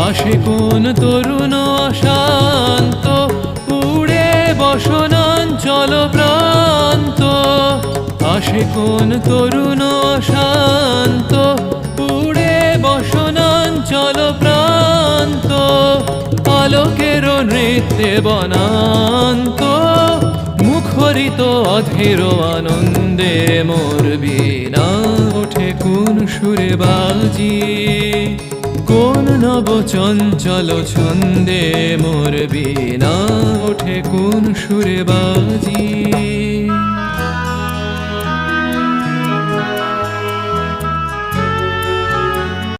আসে কোন তরুণ অশান্ত, উড়ে বসনাঞ্চল প্রান্ত। আসে কোন তরুণ অশান্ত, উড়ে বসনাঞ্চল প্রান্ত। আলোকের নৃত্যে বনান্ত, মুখরিত অধীর আনন্দে মোর বীণা ওঠে কোন সুরে বাজিয়ে। কোন নব চঞ্চল ছন্দে মোর বীণা ওঠে কোন সুরে বাজিয়ে।